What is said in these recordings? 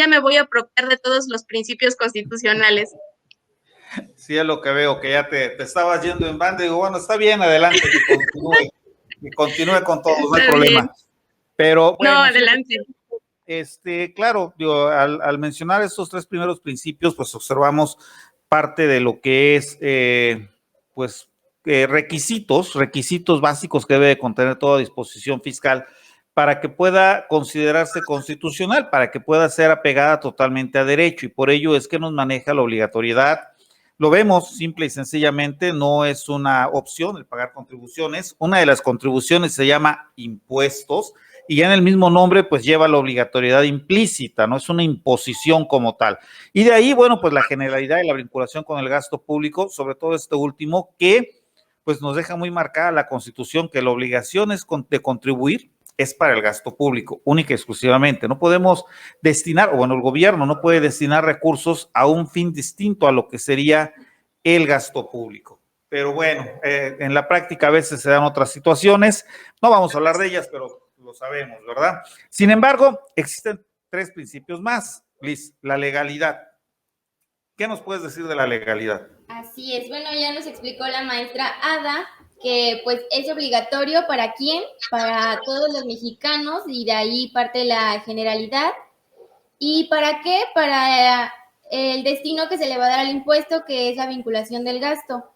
ya me voy a apropiar de todos los principios constitucionales. Sí, es lo que veo, que ya te estabas yendo en banda y digo, bueno, está bien, adelante, que continúe con todo, no hay problema. Bien. Pero bueno, no, adelante. Claro, digo, al mencionar estos tres primeros principios, pues observamos parte de lo que es, requisitos básicos que debe de contener toda disposición fiscal para que pueda considerarse constitucional, para que pueda ser apegada totalmente a derecho, y por ello es que nos maneja la obligatoriedad. Lo vemos simple y sencillamente, no es una opción el pagar contribuciones. Una de las contribuciones se llama impuestos, y ya en el mismo nombre pues lleva la obligatoriedad implícita, no es una imposición como tal. Y de ahí, bueno, pues la generalidad y la vinculación con el gasto público, sobre todo este último, que pues nos deja muy marcada la Constitución que la obligación es de contribuir es para el gasto público, única y exclusivamente. No podemos destinar, o bueno, el gobierno no puede destinar recursos a un fin distinto a lo que sería el gasto público. Pero bueno, en la práctica a veces se dan otras situaciones, no vamos a hablar de ellas, pero lo sabemos, ¿verdad? Sin embargo, existen tres principios más, Liz, la legalidad. ¿Qué nos puedes decir de la legalidad? Así es, bueno, ya nos explicó la maestra Ada que pues es obligatorio para quién, para todos los mexicanos, y de ahí parte la generalidad. ¿Y para qué? Para el destino que se le va a dar al impuesto, que es la vinculación del gasto.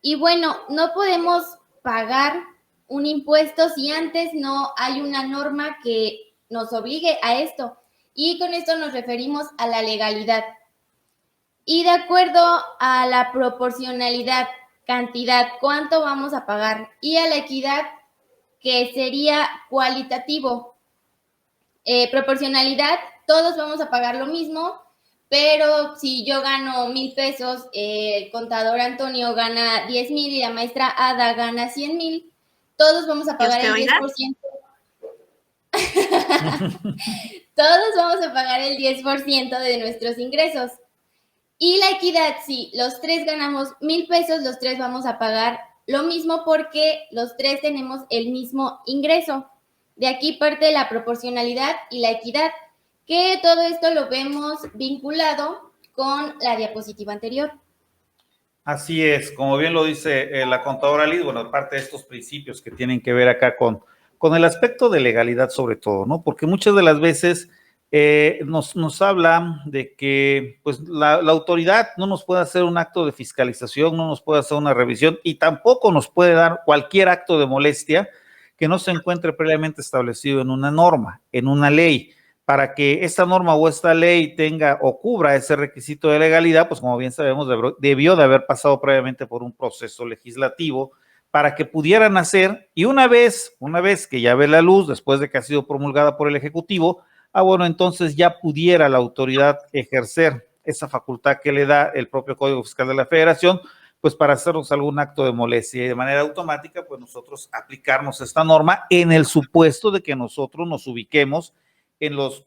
Y bueno, no podemos pagar un impuesto si antes no hay una norma que nos obligue a esto. Y con esto nos referimos a la legalidad. Y de acuerdo a la proporcionalidad, cantidad, cuánto vamos a pagar, y a la equidad, que sería cualitativo. Proporcionalidad, todos vamos a pagar lo mismo, pero si yo gano 1,000 pesos, el contador Antonio gana 10,000 y la maestra Ada gana 100,000, todos vamos a pagar el 10%. Todos vamos a pagar el 10% de nuestros ingresos. Y la equidad, sí, los tres ganamos 1,000 pesos, los tres vamos a pagar lo mismo porque los tres tenemos el mismo ingreso. De aquí parte la proporcionalidad y la equidad, que todo esto lo vemos vinculado con la diapositiva anterior. Así es, como bien lo dice la contadora Liz, bueno, parte de estos principios que tienen que ver acá con el aspecto de legalidad sobre todo, ¿no? Porque muchas de las veces nos habla de que pues la autoridad no nos puede hacer un acto de fiscalización, no nos puede hacer una revisión y tampoco nos puede dar cualquier acto de molestia que no se encuentre previamente establecido en una norma, en una ley. Para que esta norma o esta ley tenga o cubra ese requisito de legalidad, pues como bien sabemos, debió de haber pasado previamente por un proceso legislativo para que pudieran hacer, y una vez que ya ve la luz, después de que ha sido promulgada por el Ejecutivo, bueno, entonces ya pudiera la autoridad ejercer esa facultad que le da el propio Código Fiscal de la Federación, pues para hacernos algún acto de molestia y de manera automática, pues nosotros aplicarnos esta norma en el supuesto de que nosotros nos ubiquemos en los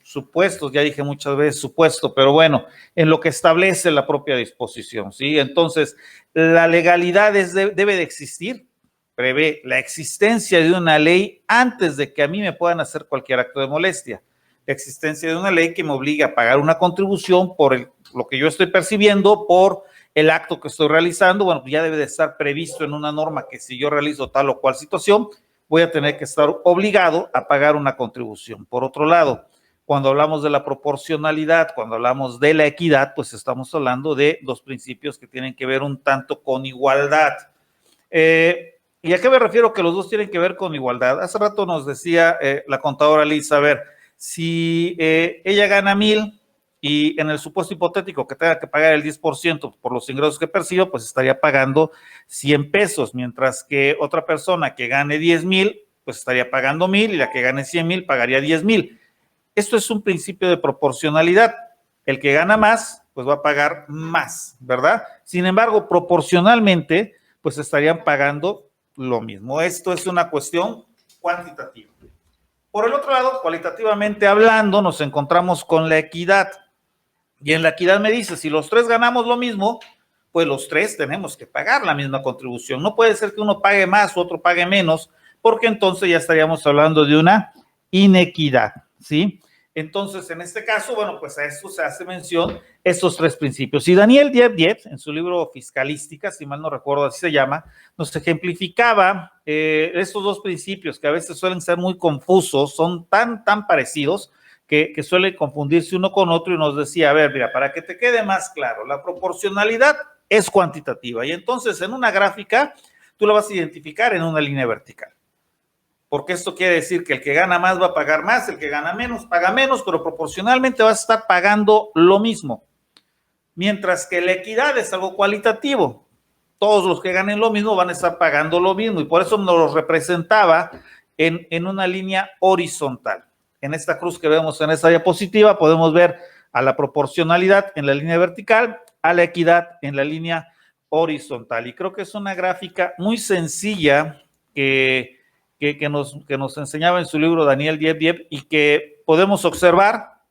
supuestos, ya dije muchas veces supuesto, pero bueno, en lo que establece la propia disposición, ¿sí? Entonces, la legalidad debe de existir, prevé la existencia de una ley antes de que a mí me puedan hacer cualquier acto de molestia. La existencia de una ley que me obliga a pagar una contribución por lo que yo estoy percibiendo, por el acto que estoy realizando, bueno, pues ya debe de estar previsto en una norma que si yo realizo tal o cual situación, voy a tener que estar obligado a pagar una contribución. Por otro lado, cuando hablamos de la proporcionalidad, cuando hablamos de la equidad, pues estamos hablando de dos principios que tienen que ver un tanto con igualdad. ¿Y a qué me refiero que los dos tienen que ver con igualdad? Hace rato nos decía la contadora Liz, a ver, si ella gana 1,000 y en el supuesto hipotético que tenga que pagar el 10% por los ingresos que percibo, pues estaría pagando 100 pesos, mientras que otra persona que gane 10,000, pues estaría pagando 1,000 y la que gane 100,000 pagaría 10,000. Esto es un principio de proporcionalidad. El que gana más, pues va a pagar más, ¿verdad? Sin embargo, proporcionalmente, pues estarían pagando lo mismo. Esto es una cuestión cuantitativa. Por el otro lado, cualitativamente hablando, nos encontramos con la equidad. Y en la equidad me dice, si los tres ganamos lo mismo, pues los tres tenemos que pagar la misma contribución. No puede ser que uno pague más, otro pague menos, porque entonces ya estaríamos hablando de una inequidad, ¿sí? Entonces, en este caso, bueno, pues a esto se hace mención estos tres principios. Y Daniel Diev, en su libro Fiscalística, si mal no recuerdo así se llama, nos ejemplificaba estos dos principios que a veces suelen ser muy confusos, son tan parecidos que suelen confundirse uno con otro, y nos decía, a ver, mira, para que te quede más claro, la proporcionalidad es cuantitativa, y entonces en una gráfica tú la vas a identificar en una línea vertical. Porque esto quiere decir que el que gana más va a pagar más, el que gana menos paga menos, pero proporcionalmente vas a estar pagando lo mismo. Mientras que la equidad es algo cualitativo. Todos los que ganen lo mismo van a estar pagando lo mismo, y por eso nos lo representaba en una línea horizontal. En esta cruz que vemos en esta diapositiva podemos ver a la proporcionalidad en la línea vertical, a la equidad en la línea horizontal. Y creo que es una gráfica muy sencilla que nos enseñaba en su libro Daniel Diev, y que podemos observar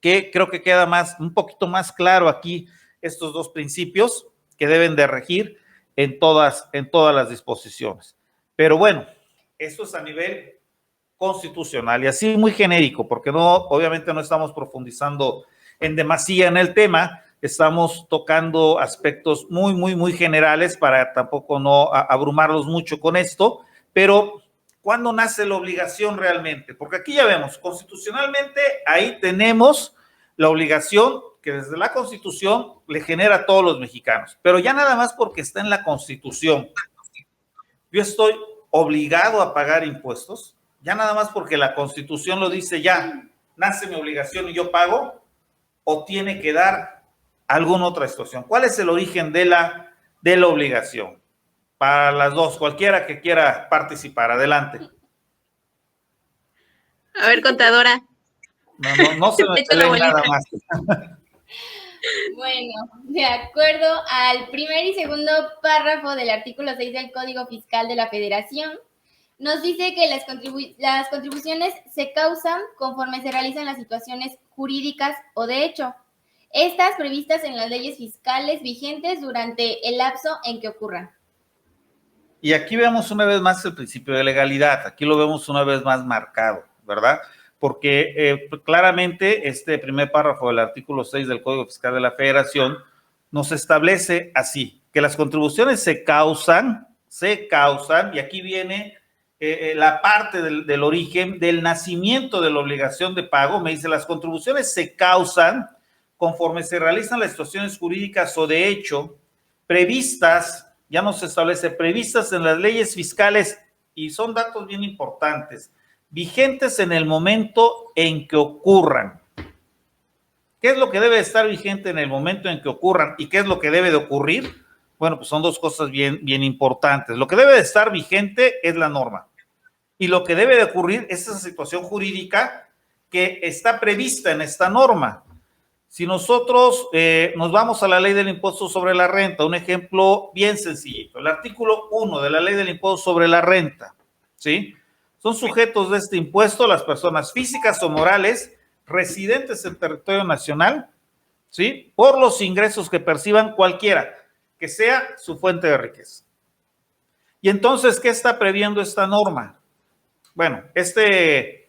que creo que queda un poquito más claro aquí estos dos principios que deben de regir en todas las disposiciones. Pero bueno, esto es a nivel constitucional y así muy genérico, porque obviamente no estamos profundizando en demasía en el tema, estamos tocando aspectos muy generales para tampoco no abrumarlos mucho con esto, pero ¿cuándo nace la obligación realmente? Porque aquí ya vemos, constitucionalmente, ahí tenemos la obligación que desde la Constitución le genera a todos los mexicanos, pero ya nada más porque está en la Constitución. Yo estoy obligado a pagar impuestos, ya nada más porque la Constitución lo dice, ya nace mi obligación y yo pago, o tiene que dar alguna otra situación. ¿Cuál es el origen de la obligación? Para las dos, cualquiera que quiera participar, adelante. A ver, contadora. No se me peleen nada más. Bueno, de acuerdo al primer y segundo párrafo del artículo 6 del Código Fiscal de la Federación, nos dice que las contribuciones se causan conforme se realizan las situaciones jurídicas o de hecho, estas previstas en las leyes fiscales vigentes durante el lapso en que ocurran. Y aquí vemos una vez más el principio de legalidad, aquí lo vemos una vez más marcado, ¿verdad? Porque claramente este primer párrafo del artículo 6 del Código Fiscal de la Federación nos establece así, que las contribuciones se causan, y aquí viene la parte del origen, del nacimiento de la obligación de pago. Me dice, las contribuciones se causan conforme se realizan las situaciones jurídicas o de hecho previstas, ya nos establece, previstas en las leyes fiscales, y son datos bien importantes, vigentes en el momento en que ocurran. ¿Qué es lo que debe estar vigente en el momento en que ocurran y qué es lo que debe de ocurrir? Bueno, pues son dos cosas bien importantes. Lo que debe de estar vigente es la norma, y lo que debe de ocurrir es esa situación jurídica que está prevista en esta norma. Si nosotros nos vamos a la ley del impuesto sobre la renta, un ejemplo bien sencillito, el artículo 1 de la ley del impuesto sobre la renta, ¿sí? Son sujetos de este impuesto las personas físicas o morales residentes en territorio nacional, ¿sí? Por los ingresos que perciban cualquiera, que sea su fuente de riqueza. Y entonces, ¿qué está previendo esta norma? Bueno, este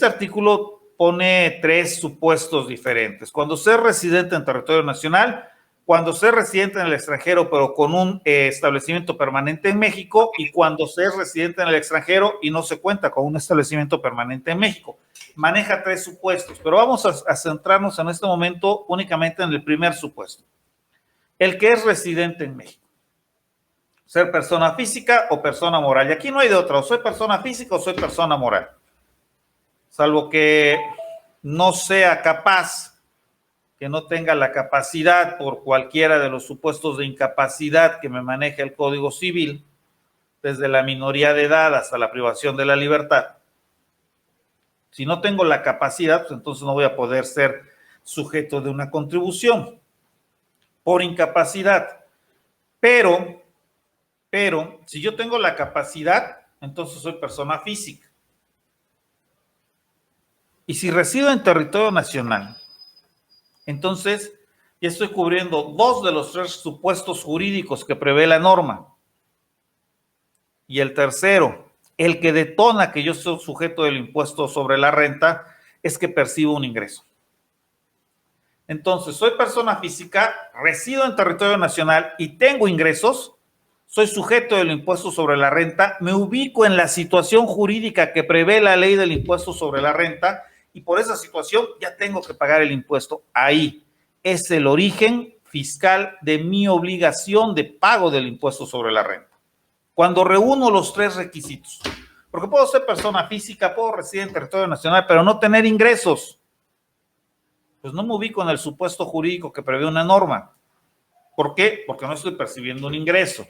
artículo pone tres supuestos diferentes. Cuando se es residente en territorio nacional, cuando se es residente en el extranjero, pero con un establecimiento permanente en México, y cuando se es residente en el extranjero y no se cuenta con un establecimiento permanente en México. Maneja tres supuestos, pero vamos a centrarnos en este momento únicamente en el primer supuesto. El que es residente en México. Ser persona física o persona moral. Y aquí no hay de otra, o soy persona física o soy persona moral. Salvo que no sea capaz, que no tenga la capacidad por cualquiera de los supuestos de incapacidad que me maneja el Código Civil, desde la minoría de edad hasta la privación de la libertad. Si no tengo la capacidad, pues entonces no voy a poder ser sujeto de una contribución por incapacidad. Pero, si yo tengo la capacidad, entonces soy persona física. Y si resido en territorio nacional, entonces ya estoy cubriendo dos de los tres supuestos jurídicos que prevé la norma. Y el tercero, el que detona que yo soy sujeto del impuesto sobre la renta, es que percibo un ingreso. Entonces, soy persona física, resido en territorio nacional y tengo ingresos, soy sujeto del impuesto sobre la renta, me ubico en la situación jurídica que prevé la ley del impuesto sobre la renta y por esa situación ya tengo que pagar el impuesto. Ahí es el origen fiscal de mi obligación de pago del impuesto sobre la renta. Cuando reúno los tres requisitos, porque puedo ser persona física, puedo residir en territorio nacional, pero no tener ingresos, pues no me ubico en el supuesto jurídico que prevé una norma. ¿Por qué? Porque no estoy percibiendo un ingreso.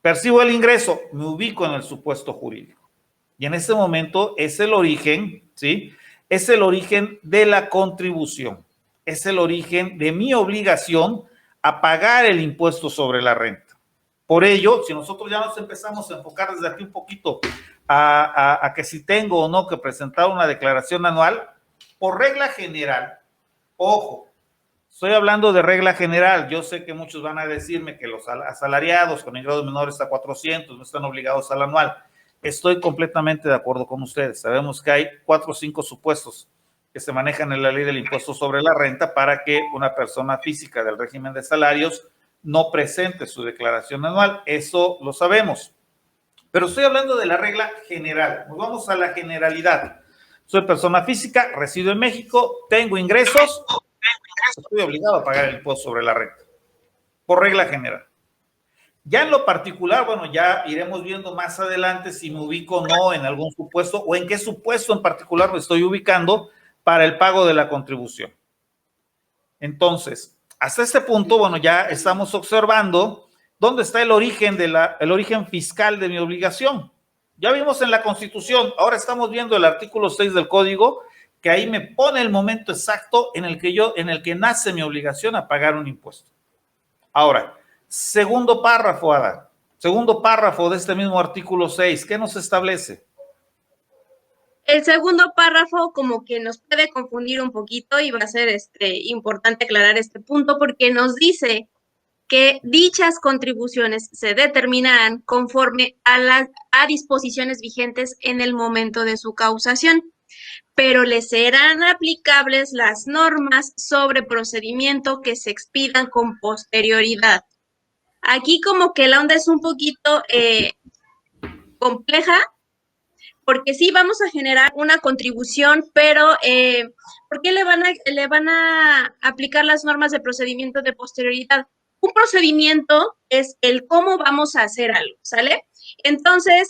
Percibo el ingreso, me ubico en el supuesto jurídico. Y en ese momento es el origen, ¿sí? Es el origen de la contribución. Es el origen de mi obligación a pagar el impuesto sobre la renta. Por ello, si nosotros ya nos empezamos a enfocar desde aquí un poquito a que si tengo o no que presentar una declaración anual, por regla general, ojo, estoy hablando de regla general. Yo sé que muchos van a decirme que los asalariados con ingresos menores a 400 no están obligados al anual. Estoy completamente de acuerdo con ustedes. Sabemos que hay 4 o 5 supuestos que se manejan en la ley del impuesto sobre la renta para que una persona física del régimen de salarios no presente su declaración anual. Eso lo sabemos. Pero estoy hablando de la regla general. Nos vamos a la generalidad. Soy persona física, resido en México, tengo ingresos, estoy obligado a pagar el impuesto sobre la renta, por regla general. Ya en lo particular, bueno, ya iremos viendo más adelante si me ubico o no en algún supuesto o en qué supuesto en particular me estoy ubicando para el pago de la contribución. Entonces, hasta este punto, bueno, ya estamos observando dónde está el origen fiscal de mi obligación. Ya vimos en la Constitución, ahora estamos viendo el artículo 6 del Código, que ahí me pone el momento exacto en el que nace mi obligación a pagar un impuesto. Ahora, segundo párrafo, Ada, segundo párrafo de este mismo artículo 6, ¿qué nos establece? El segundo párrafo como que nos puede confundir un poquito y va a ser importante aclarar este punto porque nos dice que dichas contribuciones se determinarán conforme a disposiciones vigentes en el momento de su causación, pero le serán aplicables las normas sobre procedimiento que se expidan con posterioridad. Aquí como que la onda es un poquito compleja, porque sí vamos a generar una contribución, pero ¿por qué le van a aplicar las normas de procedimiento de posterioridad? Un procedimiento es el cómo vamos a hacer algo, ¿sale? Entonces,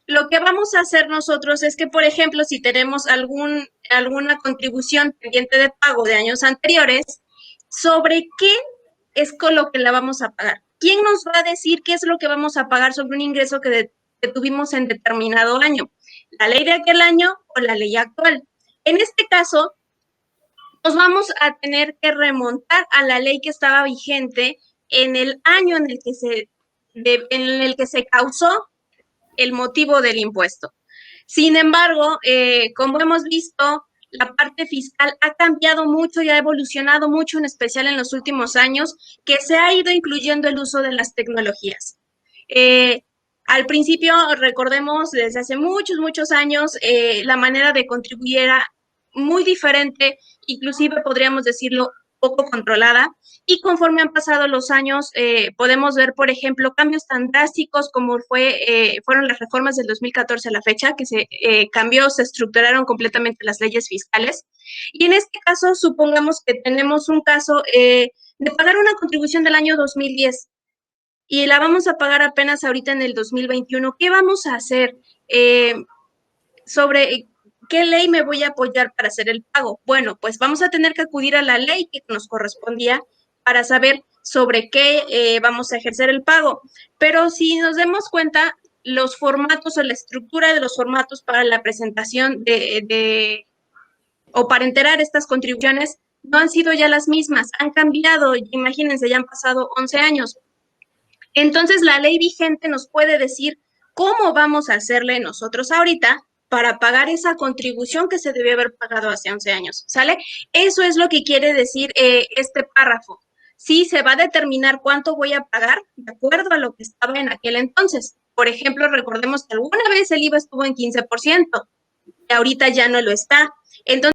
lo que vamos a hacer nosotros es que, por ejemplo, si tenemos alguna contribución pendiente de pago de años anteriores, ¿sobre qué es con lo que la vamos a pagar? ¿Quién nos va a decir qué es lo que vamos a pagar sobre un ingreso que tuvimos en determinado año? ¿La ley de aquel año o la ley actual? En este caso, nos vamos a tener que remontar a la ley que estaba vigente en el año en el que se causó el motivo del impuesto. Sin embargo, como hemos visto, la parte fiscal ha cambiado mucho y ha evolucionado mucho, en especial en los últimos años, que se ha ido incluyendo el uso de las tecnologías. Al principio, recordemos, desde hace muchos años, la manera de contribuir era muy diferente, inclusive podríamos decirlo poco controlada, y conforme han pasado los años, podemos ver, por ejemplo, cambios tan drásticos como fueron las reformas del 2014 a la fecha, que se estructuraron completamente las leyes fiscales, y en este caso, supongamos que tenemos un caso de pagar una contribución del año 2010, y la vamos a pagar apenas ahorita en el 2021. ¿Qué vamos a hacer? Sobre qué ley me voy a apoyar para hacer el pago. Bueno, pues vamos a tener que acudir a la ley que nos correspondía para saber sobre qué vamos a ejercer el pago. Pero si nos demos cuenta, los formatos o la estructura de los formatos para la presentación o para enterar estas contribuciones no han sido ya las mismas, han cambiado. Imagínense, ya han pasado 11 años. Entonces, la ley vigente nos puede decir cómo vamos a hacerle nosotros ahorita para pagar esa contribución que se debió haber pagado hace 11 años, ¿sale? Eso es lo que quiere decir este párrafo. Sí, se va a determinar cuánto voy a pagar de acuerdo a lo que estaba en aquel entonces. Por ejemplo, recordemos que alguna vez el IVA estuvo en 15%. ahorita ya no lo está. Entonces,